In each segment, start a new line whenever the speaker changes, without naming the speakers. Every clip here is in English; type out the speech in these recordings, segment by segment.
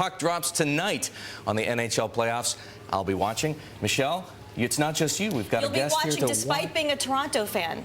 puck drops tonight on the NHL playoffs. I'll be watching. Michele, it's not just you. We've got a guest here to
You'll be watching despite being a Toronto fan.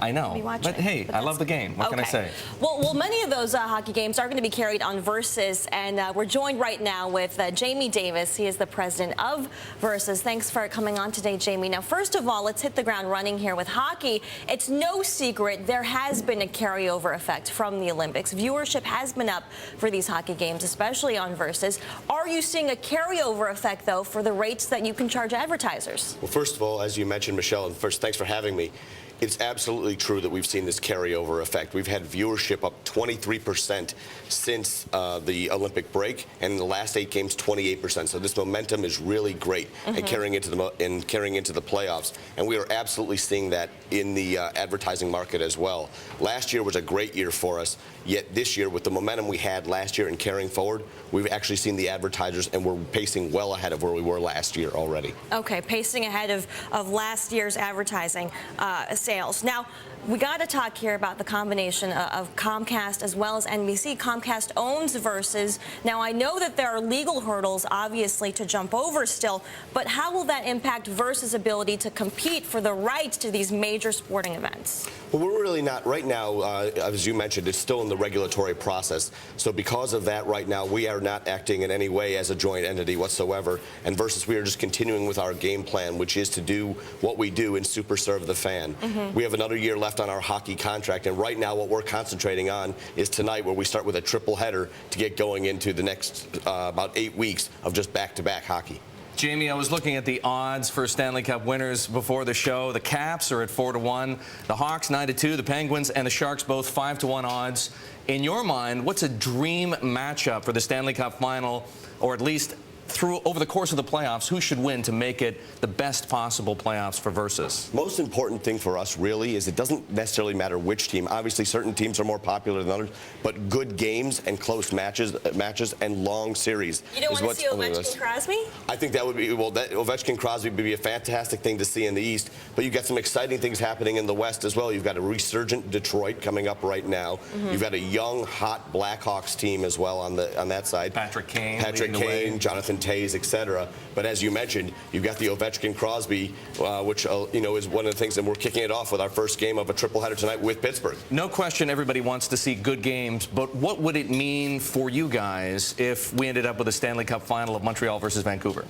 I know, but hey, I love the game. What can I say?
Well, many of those hockey games are going to be carried on Versus, and we're joined right now with Jamie Davis. He is the president of Versus. Thanks for coming on today, Jamie. Now, first of all, let's hit the ground running here with hockey. It's no secret there has been a carryover effect from the Olympics. Viewership has been up for these hockey games, especially on Versus. Are you seeing a carryover effect, though, for the rates that you can charge advertisers?
Well, first of all, as you mentioned, Michele, and first, thanks for having me. It's absolutely true that we've seen this carryover effect. We've had viewership up 23% since the Olympic break, and in the last 8 games, 28%. So this momentum is really great and carrying into the playoffs. And we are absolutely seeing that in the advertising market as well. Last year was a great year for us. Yet this year, with the momentum we had last year and carrying forward, we've actually seen the advertisers, and we're pacing well ahead of where we were last year already.
Okay, pacing ahead of last year's advertising sales. Now, we got to talk here about the combination of Comcast as well as NBC. Comcast owns Versus. Now, I know that there are legal hurdles, obviously, to jump over still, but how will that impact Versus' ability to compete for the rights to these major sporting events?
Well, we're really not. Right now, as you mentioned, it's still in the regulatory process. So because of that, right now, we are not acting in any way as a joint entity whatsoever. And Versus, we are just continuing with our game plan, which is to do what we do and super serve the fan. We have another year left on our hockey contract, and right now what we're concentrating on is tonight, where we start with a triple header to get going into the next about 8 weeks of just back-to-back hockey.
Jamie, I was looking at the odds for Stanley Cup winners before the show. The Caps are at 4-1, the Hawks 9-2, the Penguins and the Sharks both 5-1 odds. In your mind, what's a dream matchup for the Stanley Cup final, or at least over the course of the playoffs, who should win to make it the best possible playoffs for Versus?
Most important thing for us really is it doesn't necessarily matter which team. Obviously, certain teams are more popular than others, but good games and close matches and long series.
You don't want to see Ovechkin Crosby?
I think that would be, well, that Ovechkin Crosby would be a fantastic thing to see in the East, but you've got some exciting things happening in the West as well. You've got a resurgent Detroit coming up right now. You've got a young, hot Blackhawks team as well on that side.
Patrick Kane,
Jonathan Tays, etc. But as you mentioned, you've got the Ovechkin Crosby, which is one of the things, and we're kicking it off with our first game of a triple header tonight with Pittsburgh.
No question, everybody wants to see good games, but what would it mean for you guys if we ended up with a Stanley Cup final of Montreal versus Vancouver?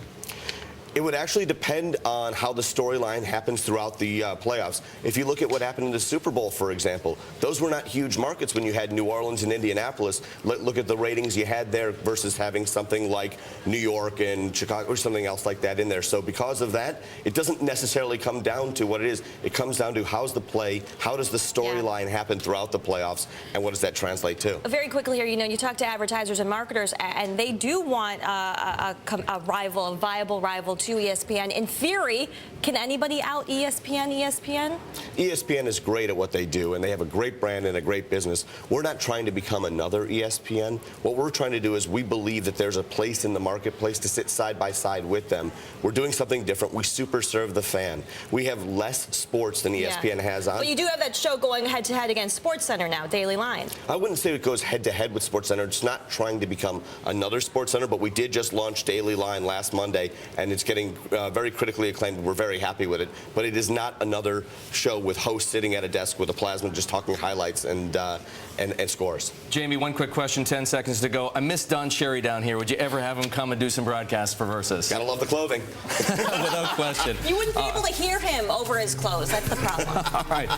It would actually depend on how the storyline happens throughout the playoffs. If you look at what happened in the Super Bowl, for example, those were not huge markets when you had New Orleans and Indianapolis. Look at the ratings you had there versus having something like New York and Chicago or something else like that in there. So because of that, it doesn't necessarily come down to what it is. It comes down to how's the play, how does the storyline happen throughout the playoffs, and what does that translate to?
Very quickly here, you talk to advertisers and marketers, and they do want a viable rival to ESPN. In theory, can anybody out ESPN?
ESPN is great at what they do, and they have a great brand and a great business. We're not trying to become another ESPN. What we're trying to do is we believe that there's a place in the marketplace to sit side by side with them. We're doing something different. We super serve the fan. We have less sports than ESPN has on.
Well, you do have that show going head-to-head against SportsCenter now, Daily Line.
I wouldn't say it goes head-to-head with SportsCenter. It's not trying to become another SportsCenter, but we did just launch Daily Line last Monday, and it's getting very critically acclaimed. We're very happy with it, but it is not another show with hosts sitting at a desk with a plasma just talking highlights and scores.
Jamie, one quick question, 10 seconds to go. I miss Don Cherry down here. Would you ever have him come and do some broadcasts for Versus?
Gotta love the clothing.
Without question.
You wouldn't be able to hear him over his clothes. That's the problem.
All right.